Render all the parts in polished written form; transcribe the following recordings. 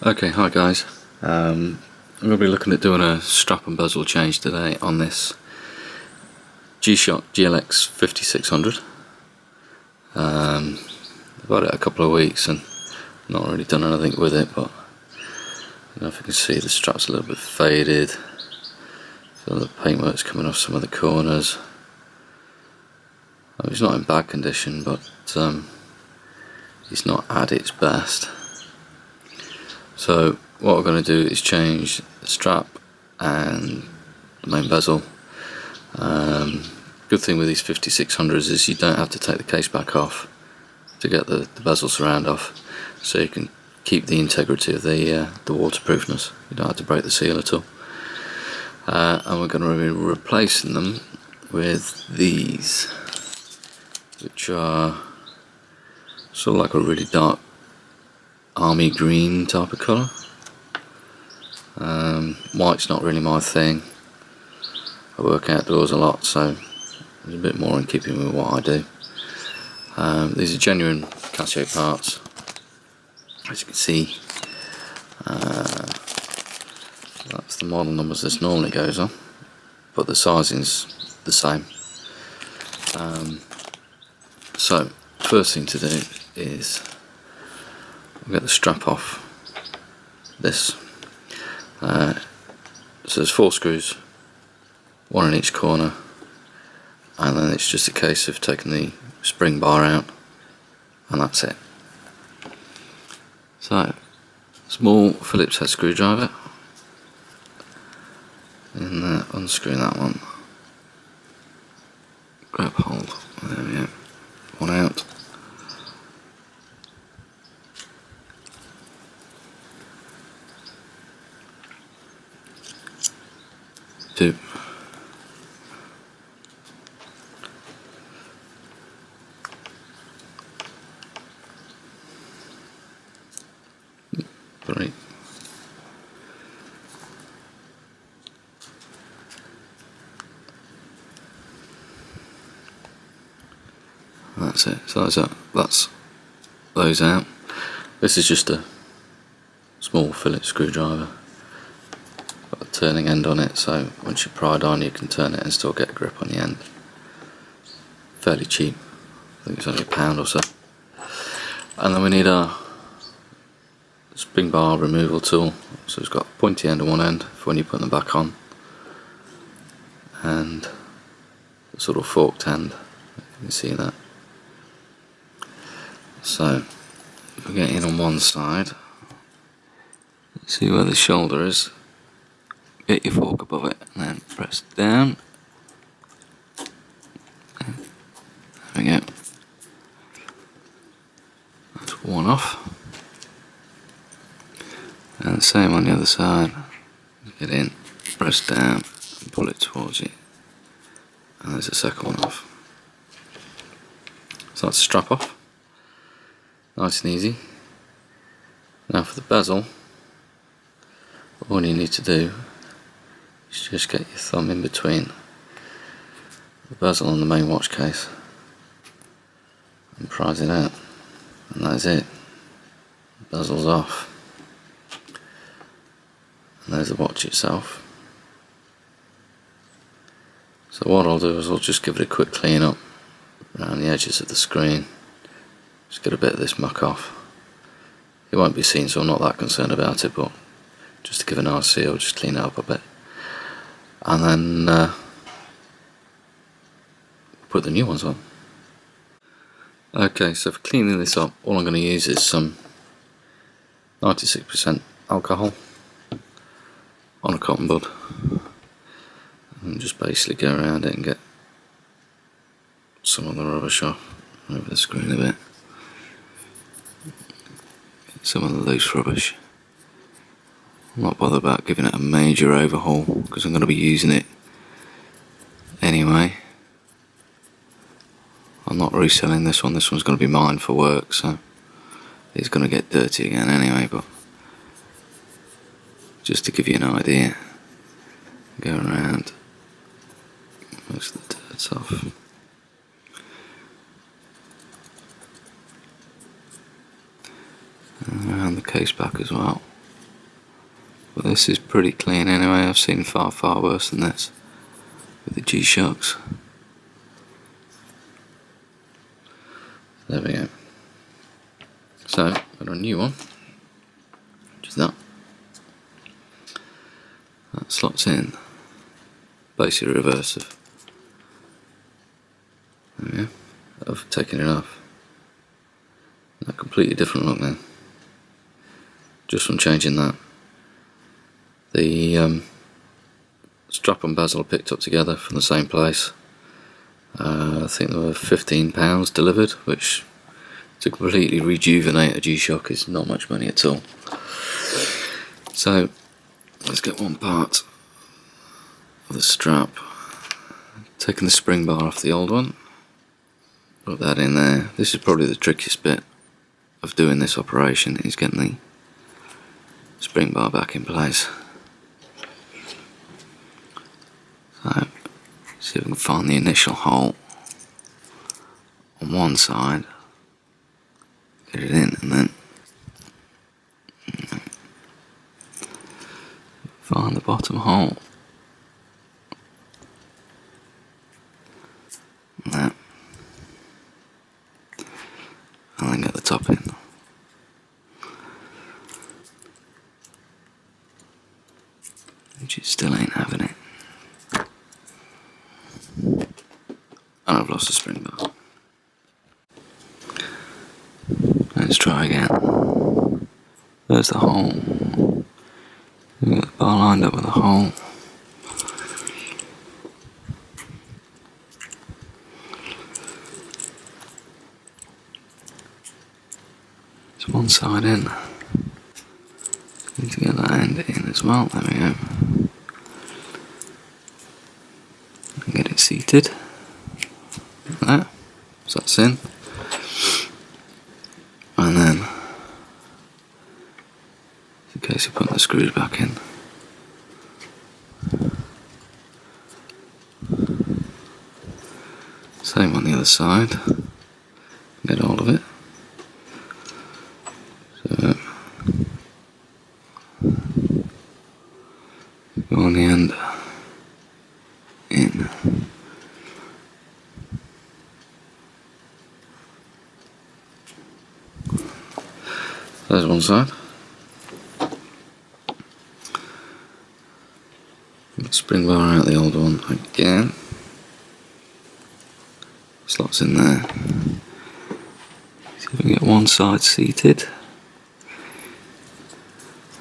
Okay, hi guys. I'm going to be looking at doing a strap and bezel change today on this G-Shock GLX-5600. I've had it a couple of weeks and not really done anything with it, but I don't know if you can see the strap's a little bit faded. Feel the paintwork's coming off some of the corners. It's not in bad condition, but it's not at its best. So what we're going to do is change the strap and the main bezel. Good thing with these 5600s is you don't have to take the case back off to get the bezel surround off, so you can keep the integrity of the waterproofness. You don't have to break the seal at all. And we're going to be replacing them with these, which are sort of like a really dark army green type of colour. White's not really my thing. I work outdoors a lot, so it's a bit more in keeping with what I do. These are genuine Casio parts, as you can see. That's the model numbers this normally goes on, but the sizing's the same. So first thing to do is get the strap off this. So there's 4 screws, 1 in each corner, and then it's just a case of taking the spring bar out, and that's it. So, small Phillips head screwdriver, and unscrew that one, grab hold, there we go, 1 out. 2. Three. That's it. So that's those out. This is just a small Phillips screwdriver. Got a turning end on it, so once you pry it on you can turn it and still get a grip on the end. Fairly cheap, I think it's only £1 or so. And then we need our spring bar removal tool. So it's got a pointy end on one end for when you put them back on, and a sort of forked end, you can see that. So if we get in on one side, see where the shoulder is, get your fork above it and then press down. There we go. That's one off. And the same on the other side. Get in, press down, and pull it towards you. And there's the second one off. So that's the strap off. Nice and easy. Now for the bezel, all you need to do is just get your thumb in between the bezel and the main watch case and prise it out, and that's it. The bezel's off, and there's the watch itself. So what I'll do is I'll just give it a quick clean up around the edges of the screen, just get a bit of this muck off. It won't be seen, so I'm not that concerned about it, but just to give a nice seal, just clean it up a bit. And then put the new ones on. Okay, so for cleaning this up, all I'm going to use is some 96% alcohol on a cotton bud, and just basically go around it and get some of the rubbish off over the screen a bit. Get some of the loose rubbish. I'm not bothered about giving it a major overhaul because I'm going to be using it anyway. I'm not reselling this one. This one's going to be mine for work, so it's going to get dirty again anyway, but just to give you an idea, go around most of the dirt's off. And around the case back as well. But this is pretty clean anyway. I've seen far worse than this with the G-Shocks. There we go. So, got a new one, which is that. That slots in, basically reverse of, there we go, of taking it off. A completely different look now, just from changing that. The strap and bezel are picked up together from the same place. I think they were £15 delivered, which to completely rejuvenate a G-Shock is not much money at all. So let's get one part of the strap. Taking the spring bar off the old one, put that in there. This is probably the trickiest bit of doing this operation, is getting the spring bar back in place. So, see if we can find the initial hole on one side, get it in, and then find the bottom hole. There. And then get the top in. Which it still ain't having it. And I've lost the spring bar. Let's try again. There's the hole. We got the bar lined up with the hole. It's one side in. Need to get that end in as well. There we go. And get it seated. There. So that's in. And then, in case you put the screws back in. Same on the other side. Get hold of it. So, go on the end in. There's one side. Spring bar out the old one again. Slots in there. See if we can get one side seated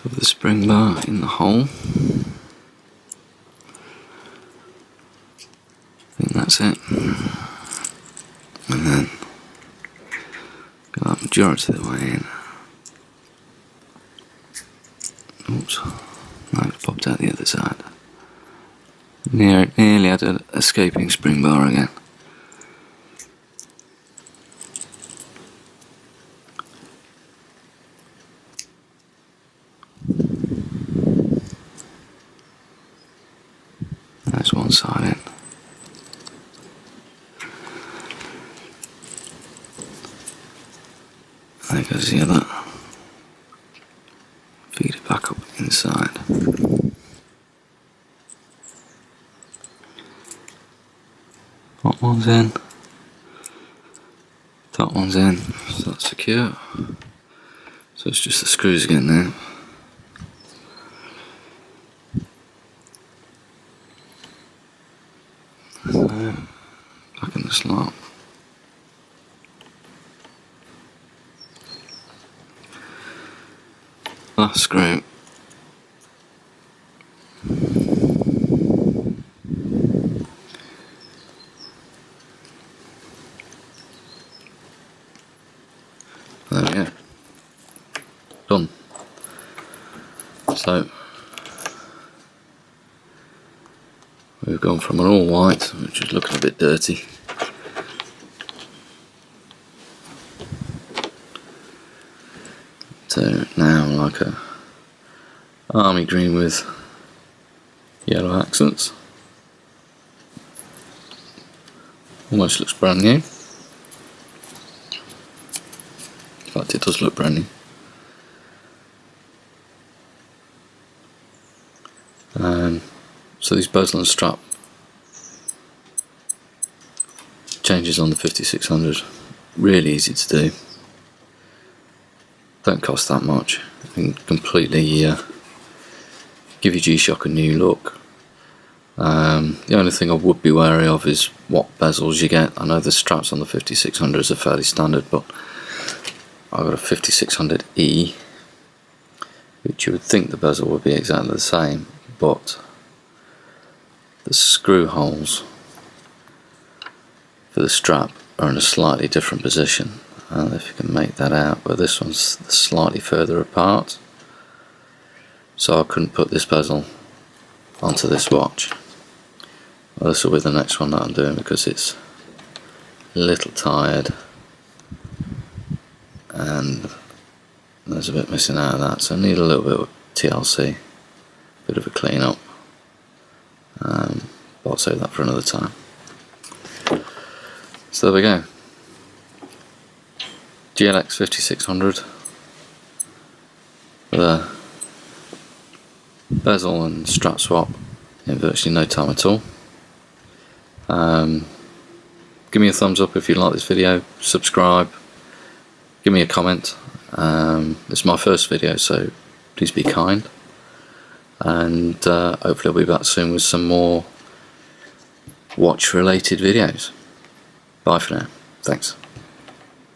with the spring bar in the hole. I think that's it. And then get that majority of the way in. Oops, no, it's popped out the other side. Nearly had an escaping spring bar again. That's one side in. There goes the other. Feed it back up inside. Top one's in. Top one's in. So that's secure. So it's just the screws again now. So, back in the slot. Last screw. There we go. Done. So we've gone from an all white, which is looking a bit dirty, to now like a army green with yellow accents. Almost looks brand new. In fact, it does look brand new. So these bezel and strap changes on the 5600, really easy to do, don't cost that much, and completely give your G-Shock a new look. The only thing I would be wary of is what bezels you get. I know the straps on the 5600s are fairly standard, but I've got a 5600E, which you would think the bezel would be exactly the same, but the screw holes for the strap are in a slightly different position. I don't know if you can make that out, but this one's slightly further apart, so I couldn't put this bezel onto this watch. Well, this will be the next one that I'm doing because it's a little tired and there's a bit missing out of that, so I need a little bit of TLC, bit of a clean up, but I'll save that for another time. So there we go, GLX-5600 with a bezel and strap swap in virtually no time at all. Give me a thumbs up if you like this video, subscribe, give me a comment. It's my first video, so please be kind, and hopefully I'll be back soon with some more watch related videos. Bye for now, thanks.